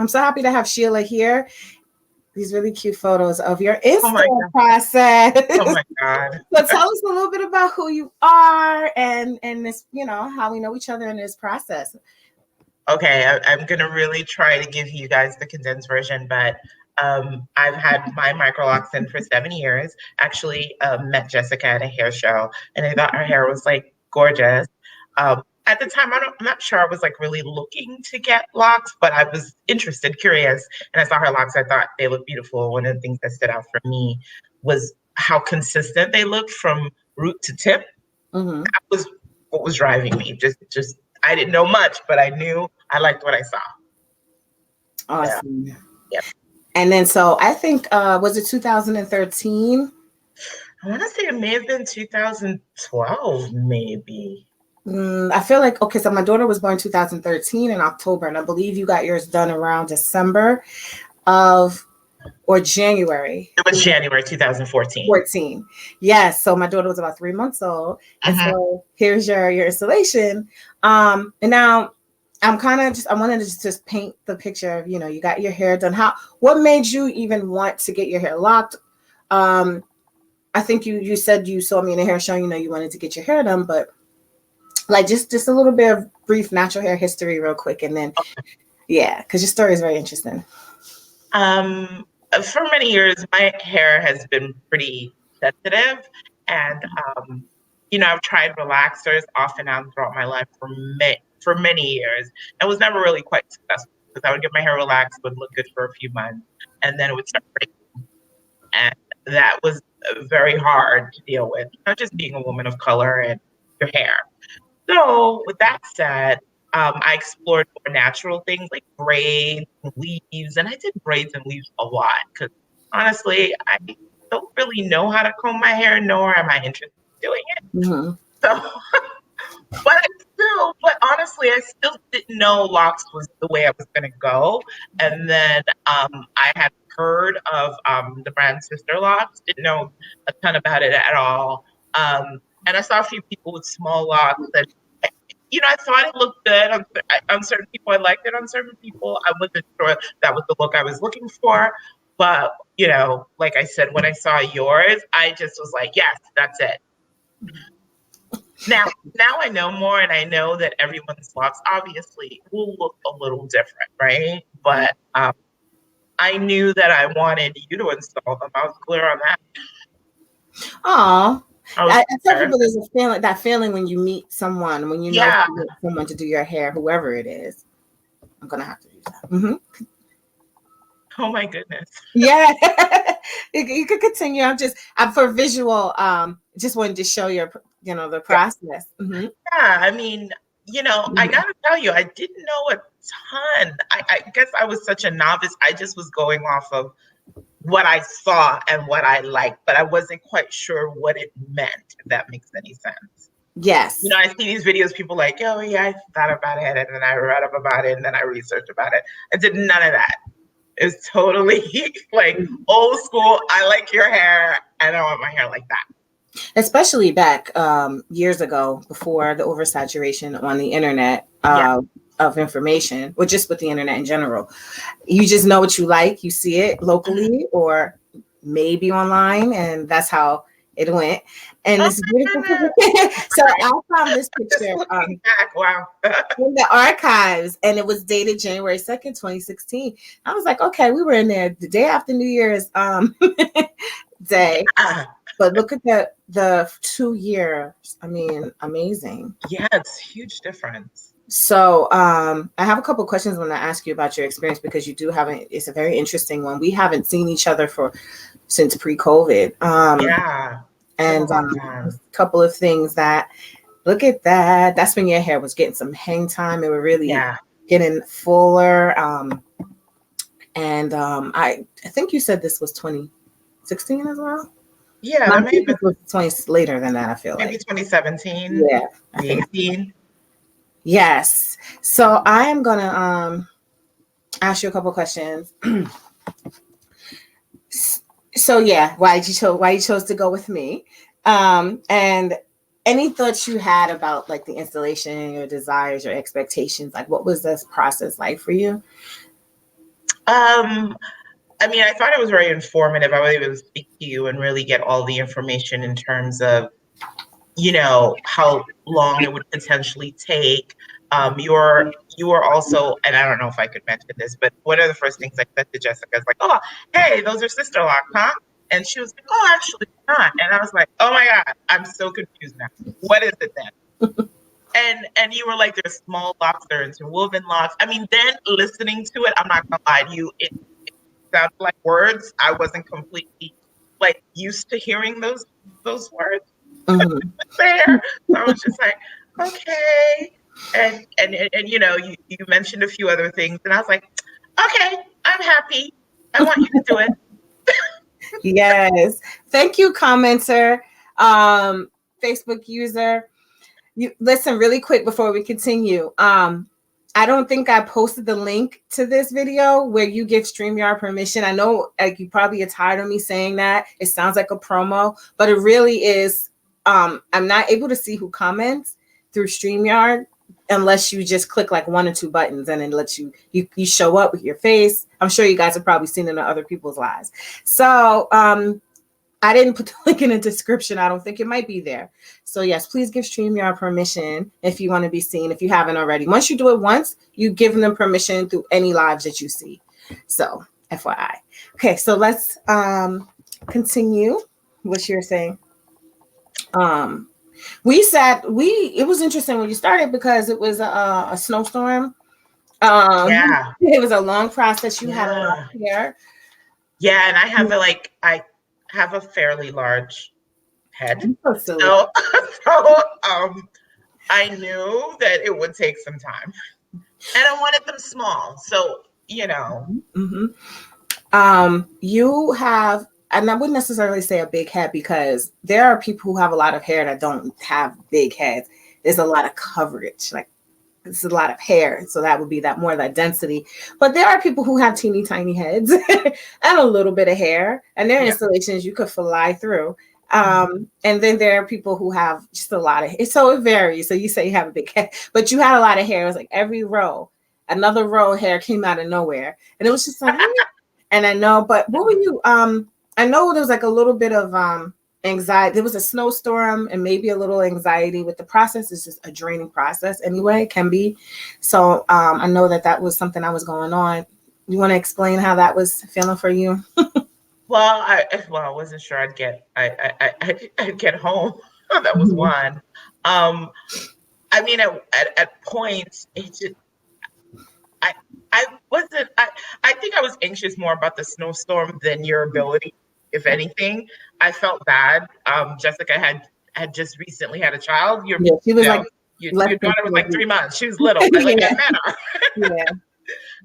I'm so happy to have Sheila here. These really cute photos of your Oh my Insta God. process. Oh my God. So tell us a little bit about who you are and this, how we know each other in this process. Okay, I'm gonna really try to give you guys the condensed version, but I've had my Microlocs in for 7 years. Actually, met Jessica at a hair show, and I thought her hair was like gorgeous. At the time, I'm not sure I was like really looking to get locks, but I was interested, curious, and I saw her locks. I thought they looked beautiful. One of the things that stood out for me was how consistent they looked from root to tip. Mm-hmm. That was what was driving me. Just I didn't know much, but I knew I liked what I saw. Awesome. Yeah. And then, so I think, was it 2013? I want to say it may have been 2012, maybe. I feel like, okay, so my daughter was born 2013 in October, and I believe you got yours done around December or January. It was January 2014. 14. Yes. So my daughter was about 3 months old. And so here's your installation. And now I wanted to just paint the picture of, you got your hair done. What made you even want to get your hair locked? I think you said you saw me in a hair show, you wanted to get your hair done, but like just a little bit of brief natural hair history real quick. And then, yeah, because your story is very interesting. For many years, my hair has been pretty sensitive, and I've tried relaxers off and on throughout my life for many years, and was never really quite successful because I would get my hair relaxed, would look good for a few months, and then it would start breaking, and that was very hard to deal with. Not just being a woman of color and your hair. So, with that said, I explored more natural things like braids and weaves, and I did braids and weaves a lot because honestly, I don't really know how to comb my hair, nor am I interested in doing it. Mm-hmm. So, but honestly, I still didn't know locks was the way I was going to go. And then I had heard of the brand Sister Locks, didn't know a ton about it at all. And I saw a few people with small locks that I thought it looked good on certain people. I liked it on certain people. I wasn't sure that was the look I was looking for. But, like I said, when I saw yours, I just was like, yes, that's it. Now I know more, and I know that everyone's locks obviously will look a little different, right? But I knew that I wanted you to install them. I was clear on that. Oh, I tell people there's a feeling, that feeling when you meet someone, when you know someone to do your hair, whoever it is. I'm gonna have to use that. Mm-hmm. Oh my goodness. Yeah, you could continue. I'm for visual. Just wanted to show the process. Mm-hmm. Yeah, I mean, I gotta tell you, I didn't know a ton. I guess I was such a novice. I just was going off of what I saw and what I liked, but I wasn't quite sure what it meant, if that makes any sense. Yes. I see these videos, people like, oh yeah, I thought about it, and then I read up about it, and then I researched about it. I did none of that. It's totally like old school. I like your hair, and I want my hair like that. Especially back years ago, before the oversaturation on the internet of information, or just with the internet in general. You just know what you like. You see it locally or maybe online, and that's how it went. And it's beautiful. So I found this picture in the archives, and it was dated January 2nd, 2016. I was like, okay, we were in there the day after New Year's day. But look at the 2 years. I mean, amazing. Yeah, it's a huge difference. So I have a couple of questions I want to ask you about your experience, because you do have it's a very interesting one. We haven't seen each other since pre-COVID. And a couple of things look at that. That's when your hair was getting some hang time. It was really getting fuller. And I think you said this was 2016 as well. Yeah, that may have been 20 later than that. I feel maybe 2017. Yeah, 2018. Yes. So I am gonna ask you a couple questions. So yeah, why you chose to go with me, and any thoughts you had about like the installation, your desires, your expectations, like what was this process like for you? I mean, I thought it was very informative. I was able to speak to you and really get all the information in terms of, how long it would potentially take. You were also, and I don't know if I could mention this, but one of the first things I said to Jessica is like, "Oh, hey, those are sister locks, huh?" And she was like, "Oh, actually not." And I was like, "Oh my God, I'm so confused now. What is it then?" And you were like, "There's small locks, there's interwoven locks." I mean, then listening to it, I'm not gonna lie to you, it sounded like words I wasn't completely like used to hearing those words Mhm. there. So I was just like, okay. And you mentioned a few other things, and I was like, okay, I'm happy. I want you to do it. Yes. Thank you, commenter, Facebook user. You listen really quick before we continue. I don't think I posted the link to this video where you give StreamYard permission. I know like you probably are tired of me saying that. It sounds like a promo, but it really is. I'm not able to see who comments through StreamYard unless you just click like one or two buttons and it lets you show up with your face. I'm sure you guys have probably seen it in other people's lives. So I didn't put the link in the description. I don't think it might be there. So yes, please give StreamYard permission if you want to be seen, if you haven't already. Once you do it once, you give them permission through any lives that you see. So FYI. Okay, so let's continue what you're saying. It was interesting when you started because it was a snowstorm. Yeah. It was a long process. You had a lot Yeah. of hair. Yeah, and I have a fairly large head. So silly. So I knew that it would take some time. And I wanted them small. So, Mm-hmm. You have, and I wouldn't necessarily say a big head because there are people who have a lot of hair that don't have big heads. There's a lot of coverage, like it's a lot of hair, so that would be that more that density. But there are people who have teeny tiny heads and a little bit of hair, and their installations you could fly through. And then there are people who have just a lot of, so it varies. So you say you have a big head, but you had a lot of hair. It was like every row, another row of hair came out of nowhere, and it was just like, and I know. But what were you? I know there was like a little bit of anxiety. There was a snowstorm and maybe a little anxiety with the process. It's just a draining process anyway. It can be. So I know that was something that was going on. You want to explain how that was feeling for you? Well, I wasn't sure I'd get home. That was one. I mean, at points, it just I wasn't. I think I was anxious more about the snowstorm than your ability. If anything, I felt bad. Jessica had just recently had a child. She was like your daughter was like 3 months. She was little. I yeah. met her. Yeah.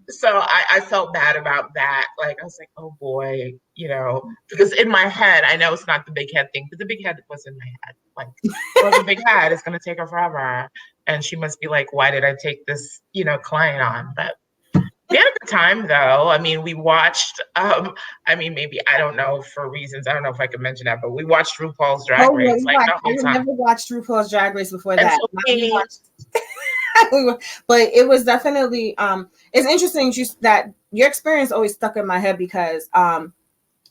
So I felt bad about that. Like I was like, oh boy, because in my head, I know it's not the big head thing, but the big head was in my head. Like, well, the big head is gonna take her forever. And she must be like, why did I take this, client on? But we had a good time though. I mean, we watched maybe I don't know for reasons, I don't know if I could mention that, but we watched RuPaul's Drag Race like the whole time. I never watched RuPaul's Drag Race before And that. But it was definitely it's interesting just that your experience always stuck in my head because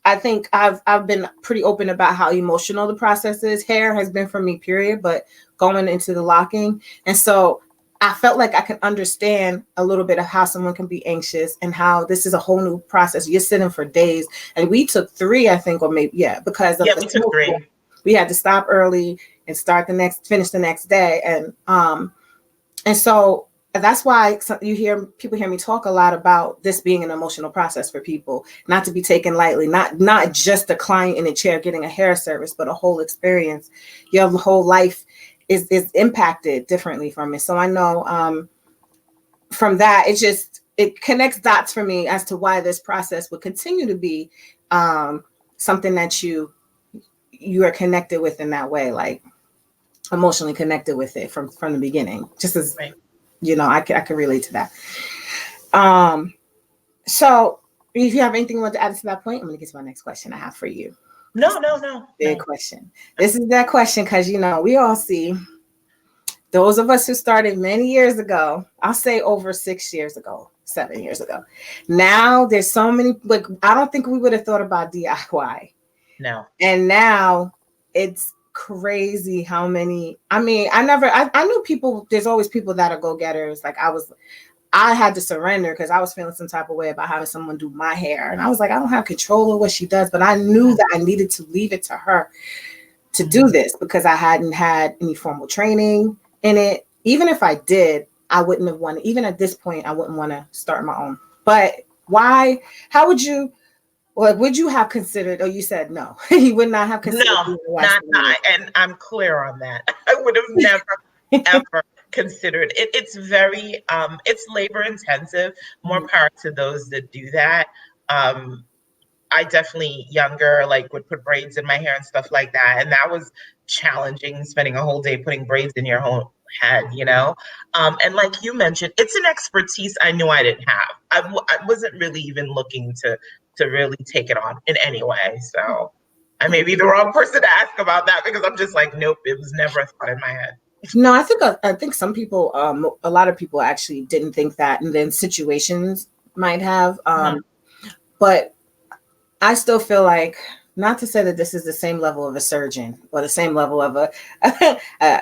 I think I've been pretty open about how emotional the process is. Hair has been for me, period, but going into the locking. And so I felt like I could understand a little bit of how someone can be anxious and how this is a whole new process. You're sitting for days. And we took 3, I think, or maybe, because of we took 3. We had to stop early and finish the next day. And so that's why people hear me talk a lot about this being an emotional process for people, not to be taken lightly, not just a client in a chair getting a hair service, but a whole experience. Your whole life is impacted differently from it. So I know from that, it connects dots for me as to why this process would continue to be something that you are connected with in that way, like emotionally connected with it from the beginning, just as right. I can relate to that. So if you have anything you want to add to that point, I'm going to get to my next question I have for you. No. Big question. This is that question because, we all see those of us who started many years ago, I'll say over 6 years ago, 7 years ago. Now there's so many, like, I don't think we would have thought about DIY. No. And now it's crazy how many, I mean, I knew people, there's always people that are go-getters. Like I had to surrender because I was feeling some type of way about having someone do my hair. And I was like, I don't have control of what she does, but I knew that I needed to leave it to her to do this because I hadn't had any formal training in it. Even if I did, I wouldn't have wanted, even at this point, I wouldn't want to start my own. But why, how would you, or would you have considered, oh, you said no, you would not have considered. No, not, and I'm clear on that. I would have never, ever considered it. It's very, it's labor intensive, more power to those that do that. I definitely younger, like would put braids in my hair and stuff like that. And that was challenging, spending a whole day putting braids in your whole head, you know? And like you mentioned, it's an expertise I knew I didn't have. I wasn't really even looking to really take it on in any way. So I may be the wrong person to ask about that because I'm just like, nope, it was never a thought in my head. No, I think some people, a lot of people actually didn't think that, and then situations might have. But I still feel like, not to say that this is the same level of a surgeon or the same level of a,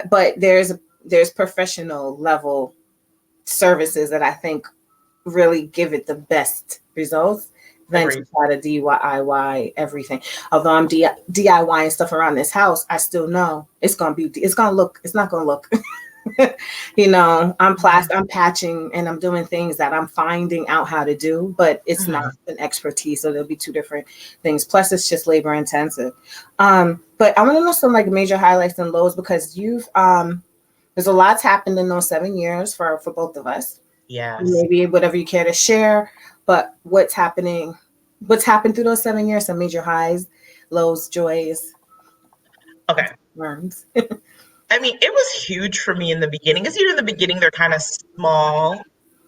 but there's professional level services that I think really give it the best results than to try to DIY everything. Although I'm DIYing stuff around this house, I still know it's not gonna look. You know, I'm patching and I'm doing things that I'm finding out how to do, but it's not an expertise. So there'll be two different things. Plus it's just labor intensive. But I want to know some like major highlights and lows because you've, there's a lot's happened in those 7 years for both of us. Yes. Maybe whatever you care to share, but what's happened through those 7 years, some major highs, lows, joys. Okay. Learns. I mean, it was huge for me in the beginning. Because in the beginning, they're kind of small.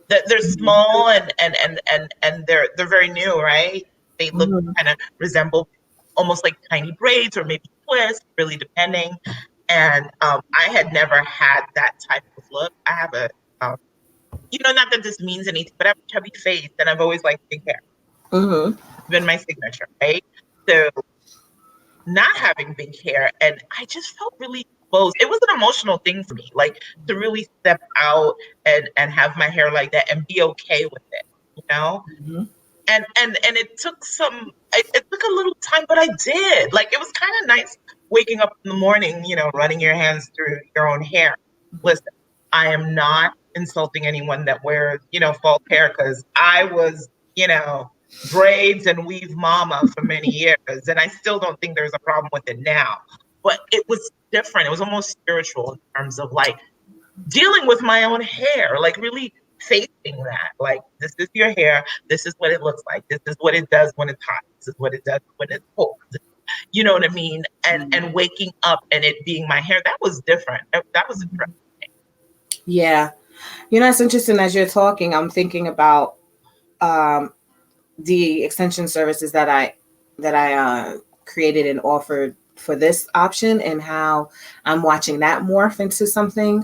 They're small and they're very new, right? They look kind of resemble almost like tiny braids or maybe twists, really depending. And I had never had that type of look. I have a, not that this means anything, but I have a chubby face and I've always liked big hair. It's been my signature, right? So not having big hair, and I just felt really exposed. It was an emotional thing for me, like to really step out and have my hair like that and be okay with it, you know? And it took it took a little time, but I did. Like it was kind of nice waking up in the morning, running your hands through your own hair. Listen, I am not insulting anyone that wears, false hair because I was, braids and weave mama for many years. And I still don't think there's a problem with it now. But it was different. It was almost spiritual in terms of like dealing with my own hair, like really facing that. Like, this is your hair. This is what it looks like. This is what it does when it's hot. This is what it does when it's cold. You know what I mean? And waking up and it being my hair, that was different. That was interesting. Yeah. It's interesting as you're talking, I'm thinking about the extension services that I created and offered for this option and how I'm watching that morph into something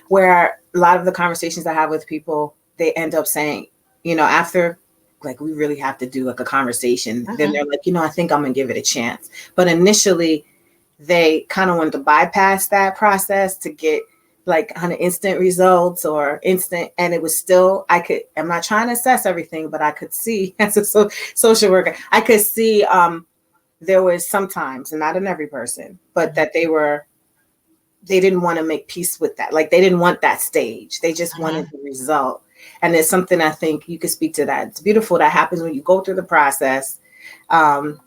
where a lot of the conversations I have with people, they end up saying, after like we really have to do like a conversation, then they're like, I think I'm gonna give it a chance. But initially they kind of wanted to bypass that process to get like kind of instant results or instant, and it was still, I'm not trying to assess everything, but I could see as a social worker, I could see there was sometimes, and not in every person, but that they didn't want to make peace with that. Like they didn't want that stage. They just wanted the result. And it's something I think you could speak to that. It's beautiful that happens when you go through the process and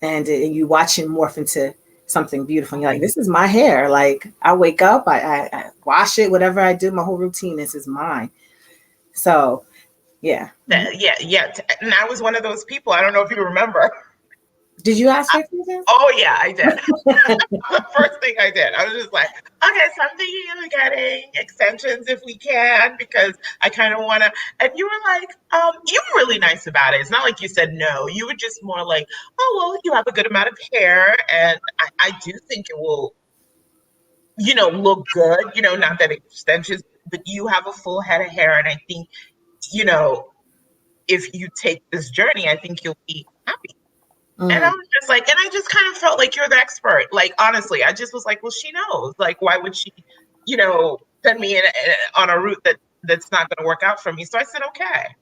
you watch it morph into something beautiful. And you're like, this is my hair. Like I wake up, I wash it, whatever I do, my whole routine, this is mine. So yeah. Yeah. And I was one of those people. I don't know if you remember. Did you ask her this? Oh yeah, I did. The first thing I did, I was just like, okay, so I'm thinking of getting extensions if we can, because I kind of want to. And you were like, you were really nice about it. It's not like you said no. You were just more like, oh well, you have a good amount of hair, and I do think it will look good, not that extensions, but you have a full head of hair. And I think, if you take this journey, I think you'll be happy. And I Mm. was just like, and I just kind of felt like you're the expert. Like, honestly, I just was like, well, she knows. Like, why would she, send me on a route that's not going to work out for me? So I said, okay.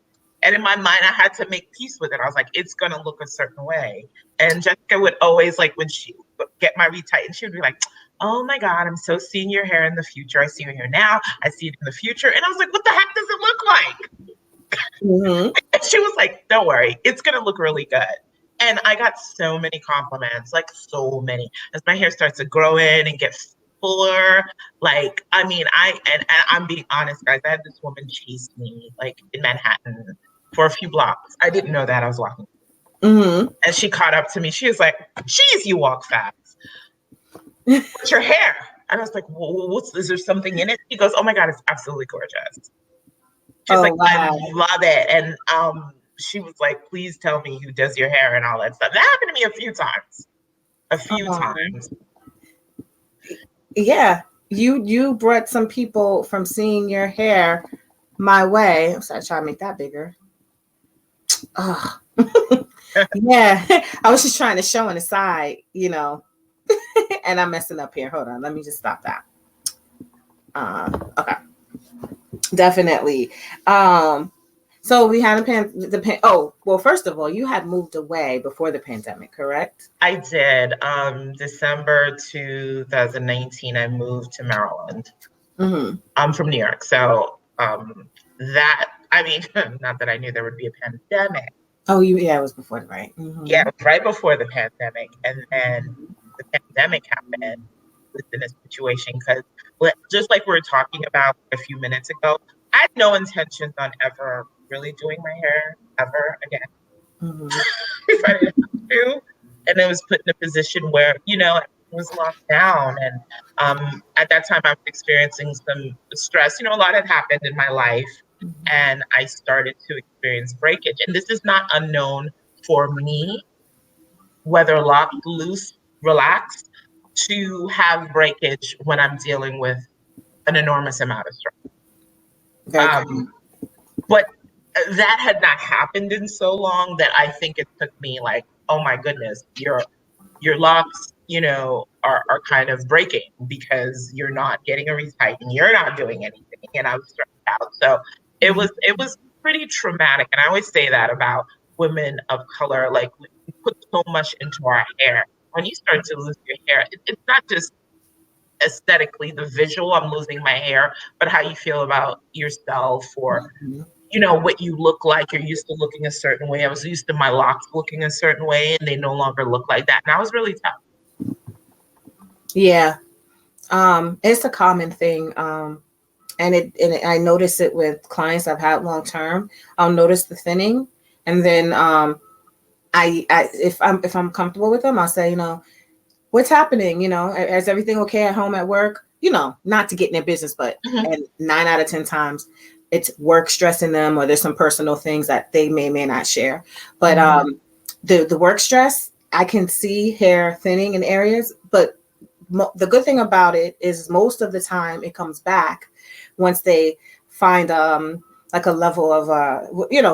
And in my mind, I had to make peace with it. I was like, it's going to look a certain way. And Jessica would always, like, when she would get my retighten, she would be like, oh my God, I'm so seeing your hair in the future. I see your hair now. I see it in the future. And I was like, what the heck does it look like? Mm-hmm. And she was like, don't worry, it's going to look really good. And I got so many compliments, like so many, as my hair starts to grow in and get fuller. Like, I mean, and I'm being honest, guys, I had this woman chase me like in Manhattan for a few blocks. I didn't know that I was walking. Mm-hmm. And she caught up to me. She was like, geez, you walk fast. What's your hair? And I was like, well, is there something in it? She goes, oh my God, it's absolutely gorgeous. She's Oh, like, I wow. love it. And she was like, please tell me who does your hair and all that stuff. That happened to me a few times. A few times. Yeah. You brought some people from seeing your hair my way. I'm sorry, trying to make that bigger. Oh. Yeah. I was just trying to show on the side, and I'm messing up here. Hold on. Let me just stop that. Okay. Definitely. So we had first of all, you had moved away before the pandemic, correct? I did. December 2019, I moved to Maryland. Mm-hmm. I'm from New York. So not that I knew there would be a pandemic. Oh, it was before, right? Mm-hmm. Yeah, it was right before the pandemic. And then the pandemic happened within a situation because just like we were talking about a few minutes ago, I had no intentions on ever really doing my hair ever again. Mm-hmm. If I didn't have to. And I was put in a position where, it was locked down. And at that time, I was experiencing some stress. A lot had happened in my life. Mm-hmm. And I started to experience breakage. And this is not unknown for me, whether locked, loose, relaxed, to have breakage when I'm dealing with an enormous amount of stress. Very cool. But that had not happened in so long that I think it took me like, oh my goodness, your locks, are kind of breaking because you're not getting a retighten, you're not doing anything, and I was stressed out. So it was pretty traumatic, and I always say that about women of color. Like, we put so much into our hair. When you start to lose your hair, it's not just aesthetically the visual, I'm losing my hair, but how you feel about yourself, or what you look like. You're used to looking a certain way. I was used to my locks looking a certain way, and they no longer look like that. And I was really tough. Yeah. It's a common thing. And I notice it with clients I've had long term. I'll notice the thinning, and then if I'm comfortable with them, I'll say, what's happening? Is everything okay at home, at work? Not to get in their business, but and 9 out of 10 times it's work stressing them, or there's some personal things that they may not share. But the work stress, I can see hair thinning in areas, but the good thing about it is most of the time it comes back once they find like a level of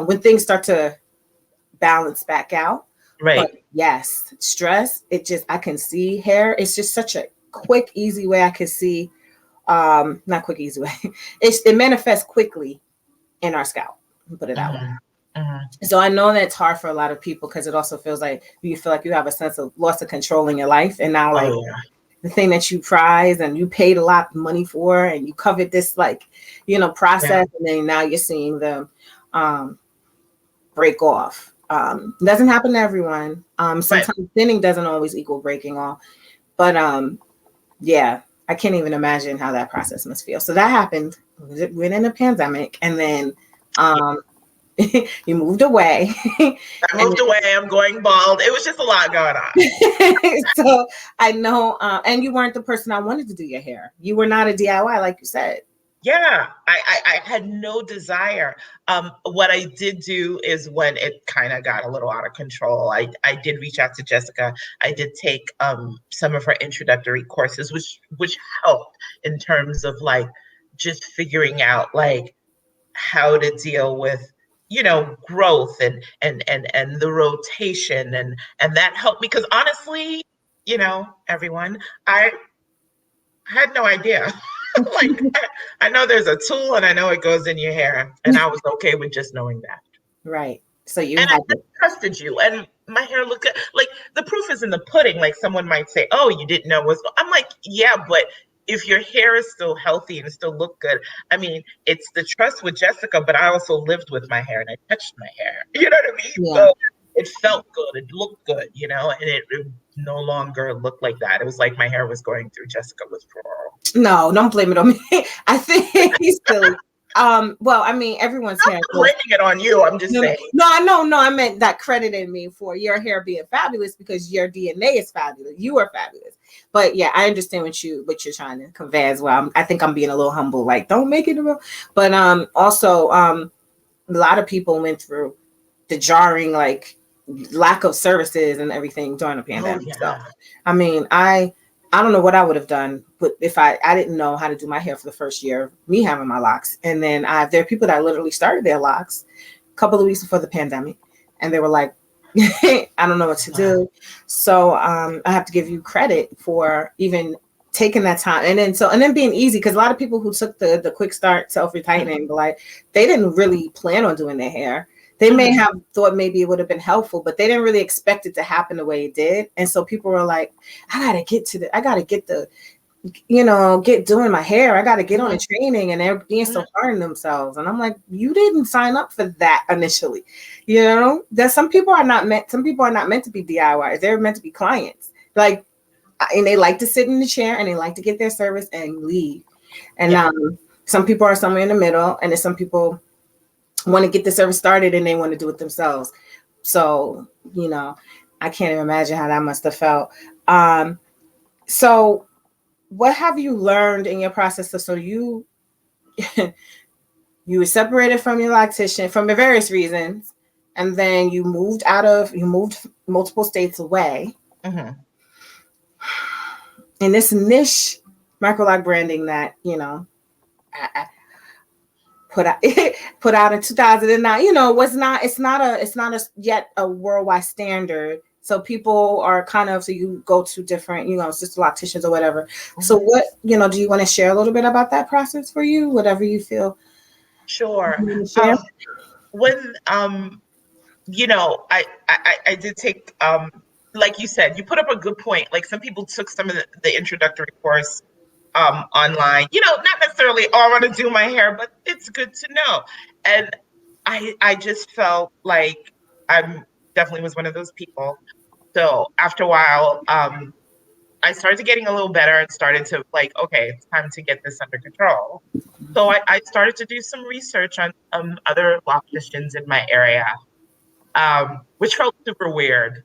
when things start to balance back out. Right. But yes, stress, I can see hair. It's just such a quick, easy way I can see. Not quick, easy way. It manifests quickly in our scalp. Put it that way. So I know that's hard for a lot of people, because it also feels like you feel like you have a sense of loss of control in your life, and now the thing that you prize and you paid a lot of money for, and you covered this process, and then now you're seeing them break off. It doesn't happen to everyone. Sometimes thinning doesn't always equal breaking off, but yeah, I can't even imagine how that process must feel. So that happened within a pandemic, and then you moved away. I moved away. I'm going bald. It was just a lot going on. So I know, and you weren't the person I wanted to do your hair. You were not a DIY, like you said. Yeah, I had no desire. What I did do is when it kind of got a little out of control, I did reach out to Jessica. I did take some of her introductory courses, which helped in terms of like just figuring out like how to deal with growth and the rotation and that helped me because honestly, everyone, I had no idea. Like, I know there's a tool and I know it goes in your hair, and I was okay with just knowing that. Right. So you And I had just trusted you, and my hair looked good. Like, the proof is in the pudding. Like, someone might say, "Oh, you didn't know what's." I'm like, yeah, but if your hair is still healthy and still look good, I mean, it's the trust with Jessica, but I also lived with my hair and I touched my hair. You know what I mean? yeah. So it felt good. It looked good, and it no longer looked like that. It was like my hair was going through Jessica withdrawal. No, don't blame it on me. I think he's silly. Well, I mean, everyone's hair. I'm not blaming it on you. I'm just saying. No, I meant that credited me for your hair being fabulous because your DNA is fabulous. You are fabulous. But yeah, I understand what you're trying to convey as well. I think I'm being a little humble, like don't make it real. But also a lot of people went through the jarring like lack of services and everything during the pandemic. Oh, yeah. So I mean, I don't know what I would have done, but if I didn't know how to do my hair for the first year of me having my locks. And then there are people that literally started their locks a couple of weeks before the pandemic, and they were like, I don't know what to do. So I have to give you credit for even taking that time and then being easy, because a lot of people who took the quick start self-retightening, like they didn't really plan on doing their hair. They may have thought maybe it would have been helpful, but they didn't really expect it to happen the way it did. And so people were like, I gotta get doing my hair. I got to get on a training, and they're being so hard on themselves. And I'm like, you didn't sign up for that initially. That some people are not meant to be DIYers. They're meant to be clients. Like, and they like to sit in the chair and they like to get their service and leave. And some people are somewhere in the middle, and then some people want to get the service started and they want to do it themselves. So, I can't even imagine how that must have felt. So what have you learned in your process? So you you were separated from your loctician for various reasons, and then you moved multiple states away. In this niche Microloc branding that I put out in 2009. It's not yet a worldwide standard. So people are so you go to different, sister locticians or whatever. So what, do you want to share a little bit about that process for you? Whatever you feel. Sure. When, I did take, like you said, you put up a good point. Like some people took some of the introductory course online, not necessarily, I want to do my hair, but it's good to know. And I just felt like I'm definitely was one of those people. So after a while, I started getting a little better and started to like, okay, it's time to get this under control. So I started to do some research on other locticians in my area, which felt super weird.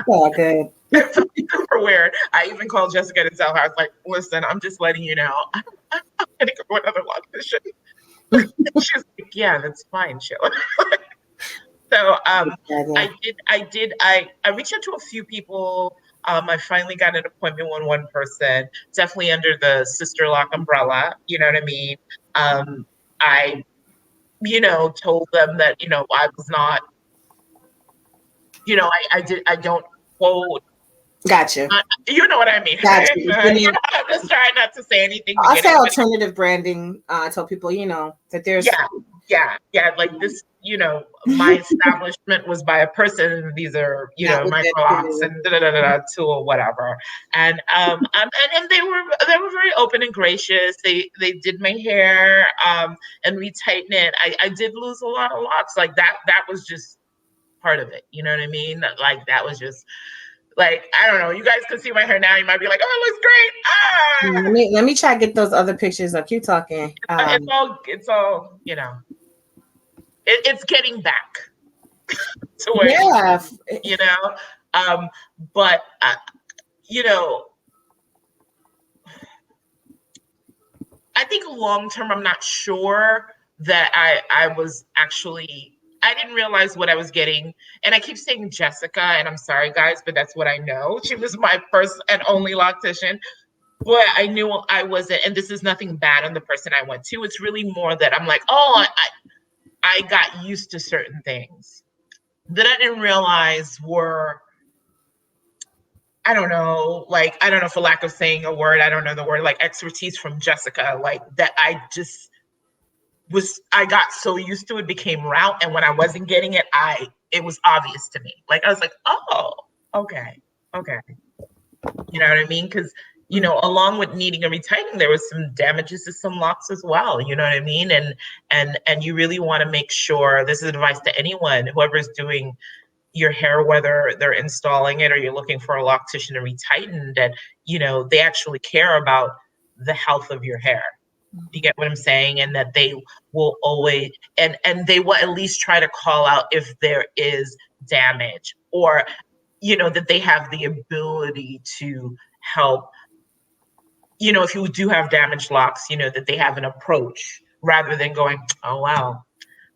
Oh, good. It felt super weird. I even called Jessica to tell her, I was like, listen, I'm just letting you know, I'm going to go to another loctician. She's like, yeah, that's fine, Sheila. So I reached out to a few people. I finally got an appointment with one person, definitely under the Sister Lock umbrella. You know what I mean? I, told them that, I was not, I don't quote. Gotcha. You know what I mean? Gotcha. I'm just trying not to say anything. I say alternative branding. I tell people, that there's. Yeah. Like this, my establishment was by a person. These are, Microlocs and tool, whatever. And and they were very open and gracious. They did my hair and retighten it. I did lose a lot of locks. Like that was just part of it. You know what I mean? Like that was just. Like, I don't know. You guys can see my hair now. You might be like, "Oh, it looks great." Let me try to get those other pictures up. Keep talking. It's all, it's getting back to where, but I think long term, I'm not sure that I was actually, I didn't realize what I was getting. And I keep saying Jessica, and I'm sorry, guys, but that's what I know. She was my first and only loctician. But I knew I wasn't, and this is nothing bad on the person I went to. It's really more that I'm like, oh, I got used to certain things that I didn't realize were, I don't know, like, I don't know, for lack of saying a word, I don't know the word, like expertise from Jessica, like that I got so used to it, became route. And when I wasn't getting it, it was obvious to me. Like, I was like, oh, okay, okay. You know what I mean? Because, along with needing a retightening, there was some damages to some locks as well. You know what I mean? And you really want to make sure, this is advice to anyone, whoever's doing your hair, whether they're installing it or you're looking for a loctician to retighten, that they actually care about the health of your hair. You get what I'm saying? And that they will always, and they will at least try to call out if there is damage, or that they have the ability to help. If you do have damaged locks, that they have an approach rather than going, oh wow,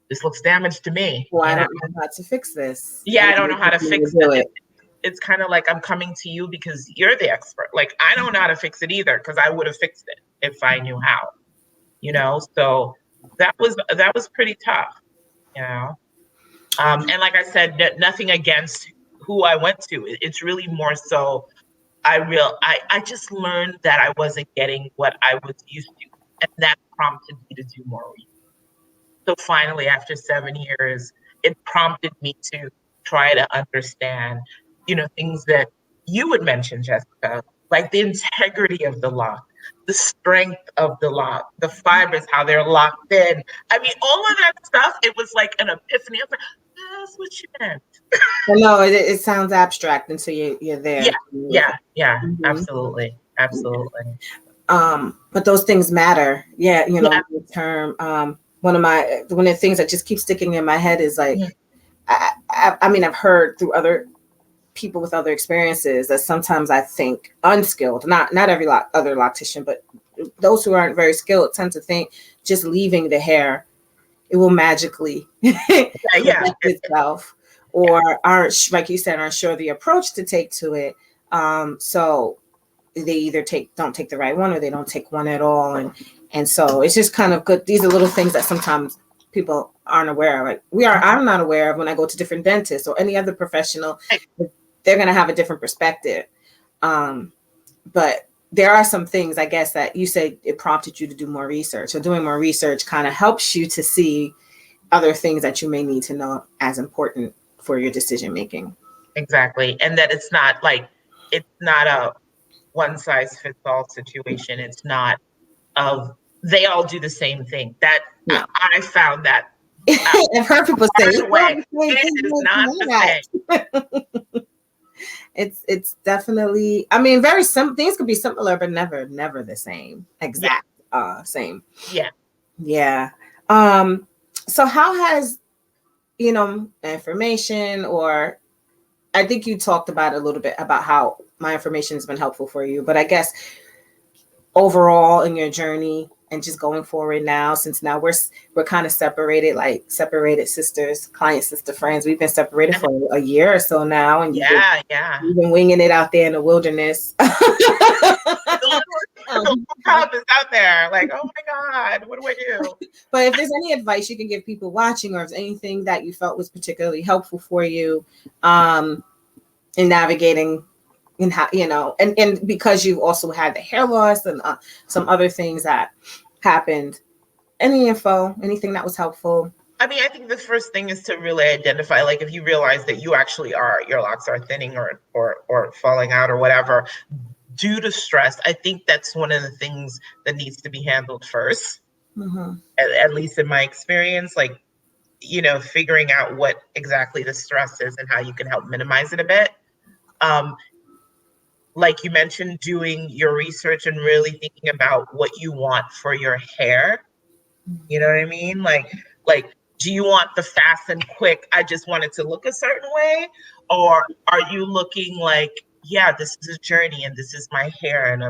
this looks damaged to me. Well, I don't know how to fix this. Yeah, I don't know how to fix it. It's kind of like, I'm coming to you because you're the expert. Like, I don't know how to fix it either, because I would have fixed it if I knew how. So that was pretty tough. And like I said, nothing against who I went to. It's really more so I just learned that I wasn't getting what I was used to, and that prompted me to do more research. So finally, after 7 years, it prompted me to try to understand, things that you would mention, Jessica, like the integrity of the lock, the strength of the lock, the fibers, how they're locked in. I mean, all of that stuff, it was like an epiphany. I was like, that's what you meant. Well, no, it sounds abstract until you're there. Yeah, mm-hmm. Absolutely. But those things matter. Yeah, the term. One of the things that just keeps sticking in my head is like, I mean, I've heard through other people with other experiences that sometimes I think unskilled, not every other loctician, but those who aren't very skilled tend to think just leaving the hair, it will magically correct itself, or aren't, like you said, aren't sure the approach to take to it. So they either don't take the right one, or they don't take one at all. And so it's just kind of good. These are little things that sometimes people aren't aware of. Like I'm not aware of when I go to different dentists or any other professional. They're going to have a different perspective. But there are some things, I guess, that you say it prompted you to do more research. So doing more research kind of helps you to see other things that you may need to know as important for your decision making. Exactly. And that it's not a one size fits all situation. It's not they all do the same thing. That no. I found that. I've heard people say it is not the same. It's definitely, I mean, things could be similar, but never the same. Exact same. Yeah. So how has information, or I think you talked about it a little bit about how my information has been helpful for you, but I guess overall in your journey and just going forward now, since now we're kind of separated, like separated sisters, client sister friends. We've been separated for a year or so now, and you've been winging it out there in the wilderness. The cub is out there, like, oh my God, what do I do? But if there's any advice you can give people watching, or if there's anything that you felt was particularly helpful for you in navigating, and how, and because you've also had the hair loss and some other things that happened, any info, anything that was helpful? I mean, I think the first thing is to really identify, like, if you realize that you actually your locks are thinning or falling out or whatever due to stress. I think that's one of the things that needs to be handled first. Mm-hmm. At least in my experience, like, figuring out what exactly the stress is and how you can help minimize it a bit. Like you mentioned, doing your research and really thinking about what you want for your hair. You know what I mean? Like, do you want the fast and quick, I just want it to look a certain way? Or are you looking like, yeah, this is a journey and this is my hair. And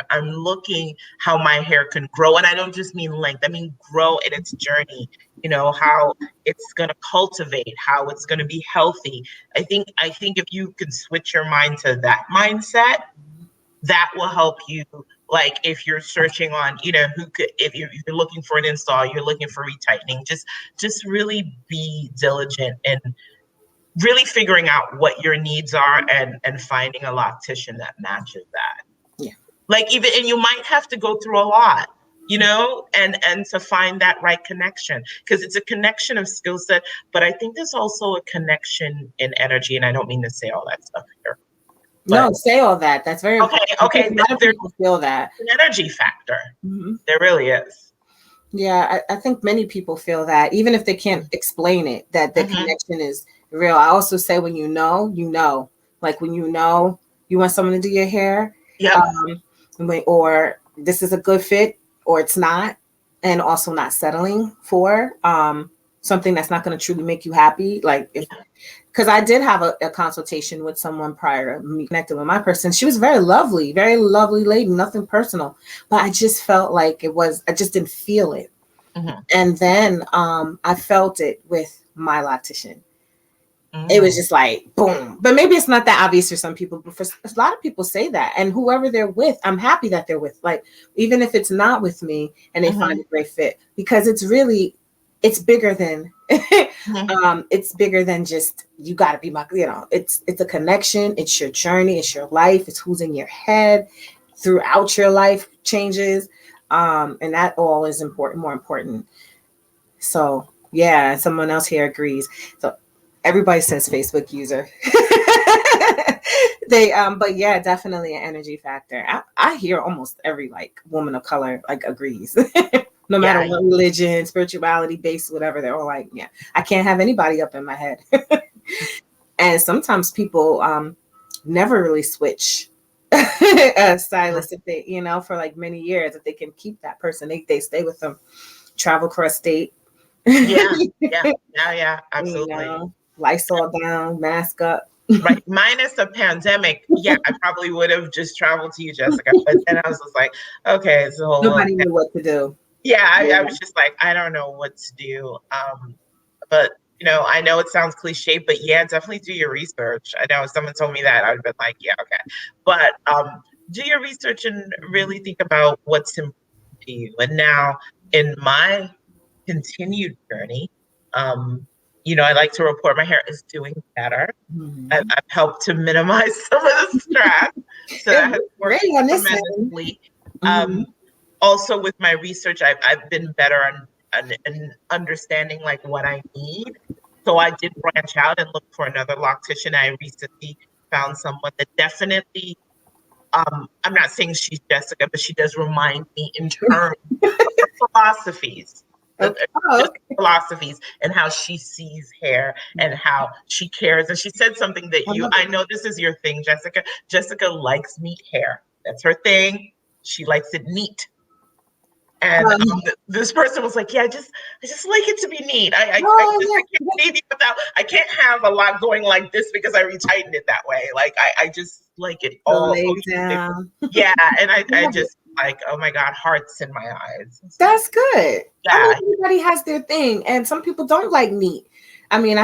I'm looking how my hair can grow. And I don't just mean length, I mean grow in its journey, how it's going to cultivate, how it's going to be healthy. I think if you can switch your mind to that mindset, that will help you. Like if you're searching on, who could, if you're looking for an install, you're looking for retightening, just really be diligent and really figuring out what your needs are and finding a loctician that matches that. Yeah. Like even, and you might have to go through a lot, and to find that right connection, because it's a connection of skill set, but I think there's also a connection in energy. And I don't mean to say all that stuff here. No, say all that. That's very important. Okay. A lot of people feel that. An energy factor. Mm-hmm. There really is. Yeah, I think many people feel that, even if they can't explain it, that the connection is real. I also say when you know, like when you want someone to do your hair, or this is a good fit or it's not, and also not settling for something that's not going to truly make you happy. Like because I did have a consultation with someone prior to me connecting with my person. She was very lovely lady, nothing personal, but I just felt like I just didn't feel it. Mm-hmm. And then I felt it with my loctician. Mm-hmm. It was just like, boom. But maybe it's not that obvious for some people, but for a lot of people say that. And whoever they're with, I'm happy that they're with, like, even if it's not with me and they find a great fit, because it's bigger than it's bigger than just you got to be my, it's a connection. It's your journey. It's your life. It's who's in your head throughout your life changes, and that all is important, more important. So yeah, someone else here agrees. So everybody says Facebook user. They but yeah, definitely an energy factor. I hear almost every woman of color agrees. No matter what religion, spirituality, base, whatever, they're all like, yeah, I can't have anybody up in my head. And sometimes people never really switch a stylist if they, for many years, if they can keep that person, they stay with them, travel cross state. Yeah, absolutely. Lysol down, mask up. Right, minus the pandemic, I probably would have just traveled to you, Jessica. But then I was just like, okay, so nobody knew what to do. I was just like, I don't know what to do. But I know it sounds cliche, but definitely do your research. I know if someone told me that, I would have been like, yeah, okay. But do your research and really think about what's important to you. And now in my continued journey, I like to report my hair is doing better. Mm-hmm. I've helped to minimize some of the stress. So that has worked tremendously. Mm-hmm. Also with my research, I've been better on understanding what I need. So I did branch out and look for another loctician. I recently found someone that definitely, I'm not saying she's Jessica, but she does remind me in terms of her philosophies. Philosophies and how she sees hair and how she cares. And she said something that I know this is your thing, Jessica. Jessica likes neat hair. That's her thing. She likes it neat. And this person was like, I just like it to be neat. I can't leave you without, I can't have a lot going like this because I retightened it that way. I just like it all. Down. Yeah. And I just like, oh my God, hearts in my eyes. That's good. Yeah. Everybody has their thing. And some people don't like neat. I mean,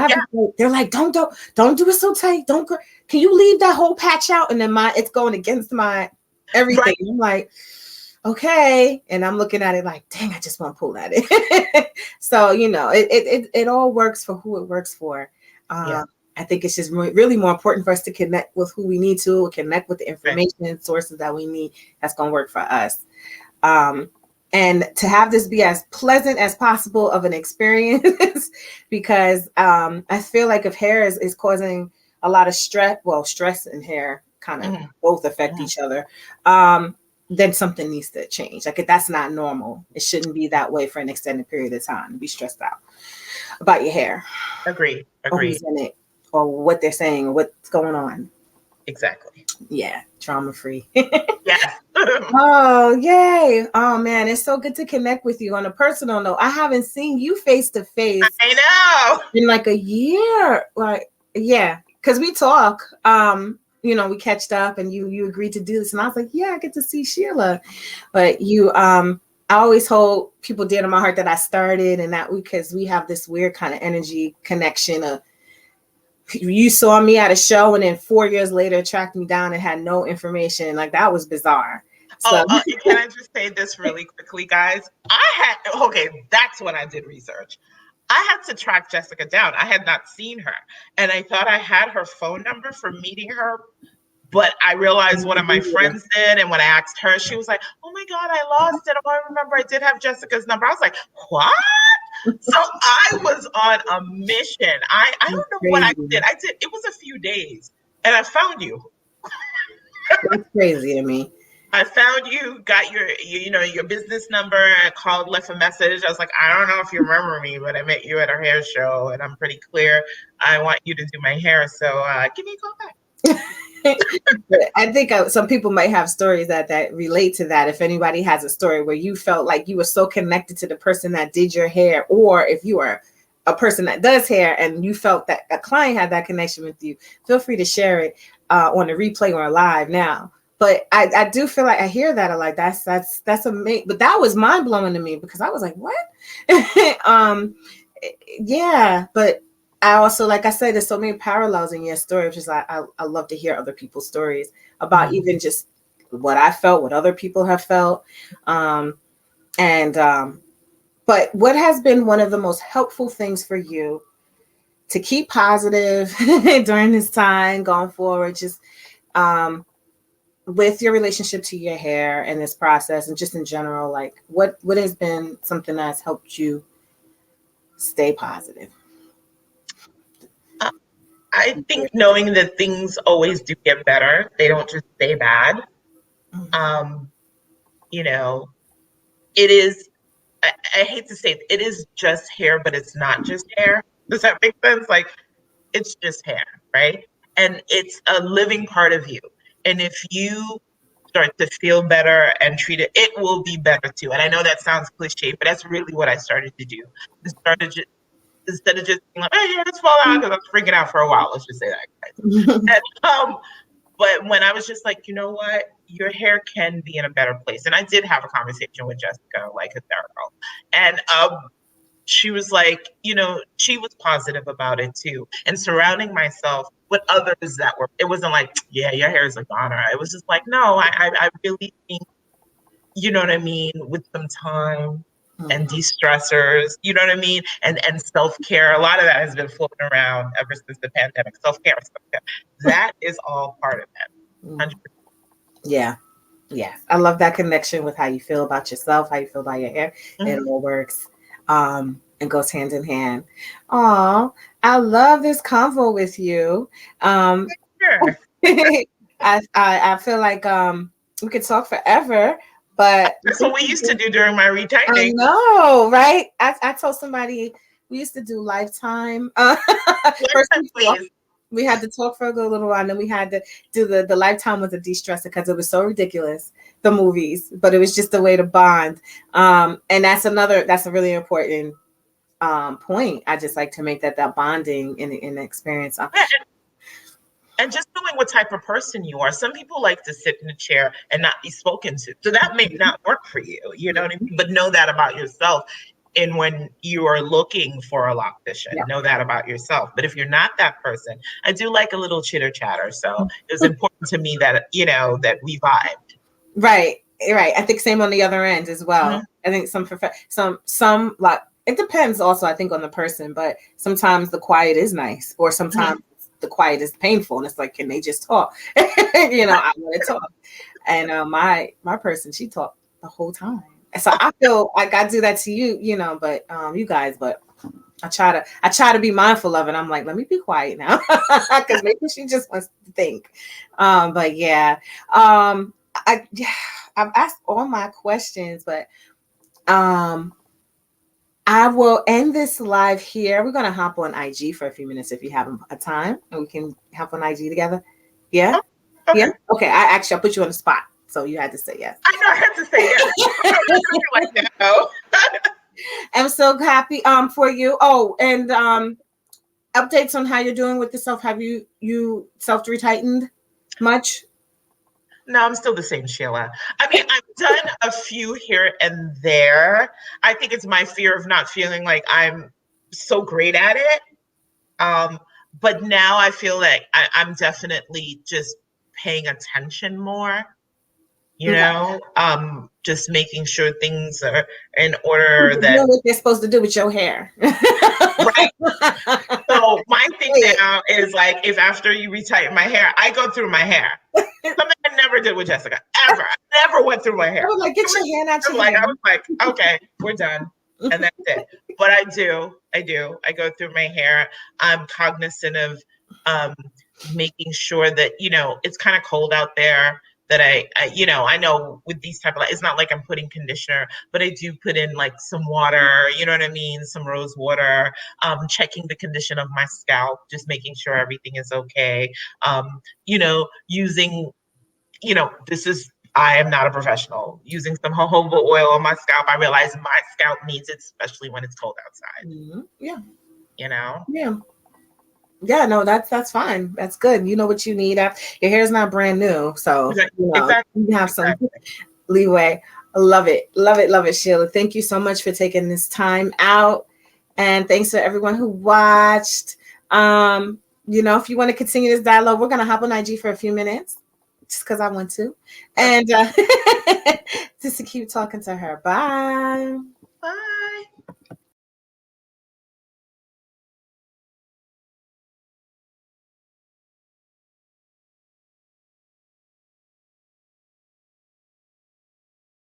they're like, don't do it so tight. Can you leave that whole patch out? And then it's going against my everything. Right. I'm like, okay. And I'm looking at it like, dang, I just want to pull that in. So, it all works for who it works for. I think it's just really more important for us to connect with who we need to, connect with the information sources that we need. That's going to work for us. And to have this be as pleasant as possible of an experience, because I feel like if hair is causing a lot of stress, stress and hair kind of both affect each other, then something needs to change. That's not normal. It shouldn't be that way for an extended period of time to be stressed out about your hair. Agree. Or who's in it, or what they're saying, or what's going on. Exactly. Yeah, trauma-free. Yes. Oh, yay. Oh, man, it's so good to connect with you on a personal note. I haven't seen you face to face. I know. In a year. Because we talk. we catched up and you agreed to do this. And I was like, yeah, I get to see Sheila. But I always hold people dear to my heart that I started, and that because we have this weird kind of energy connection of, you saw me at a show and then 4 years later tracked me down and had no information. Like, that was bizarre. So Can I just say this really quickly, guys? That's when I did research. I had to track Jessica down. I had not seen her, and I thought I had her phone number from meeting her, but I realized one of my friends did, and when I asked her, she was like, "Oh my God, I lost it. Oh, I remember I did have Jessica's number." I was like, "What?" So I was on a mission. I don't know what I did. It was a few days, and I found you. That's crazy to me. I found you, got your business number. I called, left a message. I was like, I don't know if you remember me, but I met you at our hair show, and I'm pretty clear. I want you to do my hair, so give me a call back. I think some people might have stories that relate to that. If anybody has a story where you felt like you were so connected to the person that did your hair, or if you are a person that does hair and you felt that a client had that connection with you, feel free to share it on the replay or live now. But I do feel like I hear that a lot. That's amazing. But that was mind blowing to me, because I was like, what? Yeah. But I also, like I said, there's so many parallels in your story, which is I love to hear other people's stories about even just what I felt, what other people have felt. But what has been one of the most helpful things for you to keep positive during this time going forward, just with your relationship to your hair and this process, and just in general, like what has been something that's helped you stay positive? I think knowing that things always do get better. They don't just stay bad. It is, I hate to say it is just hair, but it's not just hair. Does that make sense? Like, it's just hair, right? And it's a living part of you. And if you start to feel better and treat it, it will be better too. And I know that sounds cliche, but that's really what I started to do. Instead of just being like, "Oh yeah, let's fall out," because I was freaking out for a while. Let's just say that, guys. But when I was just like, you know what, your hair can be in a better place. And I did have a conversation with Jessica, like hysterical. And she was like, she was positive about it too. And surrounding myself with others it wasn't like, yeah, your hair is a goner. It was just like, no, I really think, you know what I mean, with some time and de-stressors, you know what I mean? And self-care. A lot of that has been floating around ever since the pandemic. Self-care. That is all part of that. 100%. Yeah. Yeah. I love that connection with how you feel about yourself, how you feel about your hair. It all works. And goes hand in hand. Oh, I love this convo with you. Sure. I feel like we could talk forever, but that's what we used to do during my retightening. I know, right? I told somebody we used to do Lifetime. We had to talk for a little while, and then we had to do the Lifetime was a de-stressor because it was so ridiculous, the movies, but it was just a way to bond. And that's a really important point. I just like to make that bonding in the experience. And just knowing what type of person you are. Some people like to sit in a chair and not be spoken to. So that may not work for you. You know what I mean? But know that about yourself. And when you are looking for a loctician, know that about yourself. But if you're not that person, I do like a little chitter chatter. So it was important to me that, that we vibed. Right. I think same on the other end as well. I think some like, it depends also, I think, on the person, but sometimes the quiet is nice, or sometimes the quiet is painful, and it's like, can they just talk? I want to talk. And my person, she talked the whole time. So I feel like I do that to you, but you guys, but I try to be mindful of it. I'm like, let me be quiet now, because maybe she just wants to think. But yeah, I've asked all my questions, but I will end this live here. We're going to hop on IG for a few minutes if you have a time, and we can hop on IG together. Yeah? Okay. Yeah? Okay. I'll put you on the spot, so you had to say yes. I know I had to say yes. Like that, though. I'm so happy for you. Oh, and updates on how you're doing with the self. Have you self-retightened? much? No, I'm still the same, Sheila. I mean, I've done a few here and there. I think it's my fear of not feeling like I'm so great at it. Um, but now I feel like I'm definitely just paying attention more, Okay. just making sure things are in Doing order that, what they're supposed to do with your hair. right. So my thing Say now is like, if after you retighten my hair, I go through my hair. it. Something I never did with Jessica, ever. I never went through my I hair. was like, get your hand out your I hair. was like, okay, we're done. And that's it. But I do. I go through my hair. I'm cognizant of um, making sure that, it's kind of cold out there, that I know with these type of, it's not like I'm putting conditioner, but I do put in like some water, you know what I mean? Some rose water, checking the condition of my scalp, just making sure everything is okay. Using, this is, I am not a professional. Using some jojoba oil on my scalp, I realize my scalp needs it, especially when it's cold outside. Yeah. You know? Yeah. Yeah, no, that's fine. That's good. You know what you need. Your hair's not brand new, so Exactly. you have some leeway. I love it. Love it. Love it, Sheila. Thank you so much for taking this time out. And thanks to everyone who watched. If you want to continue this dialogue, we're gonna hop on IG for a few minutes just because I want to. And just to keep talking to her. Bye.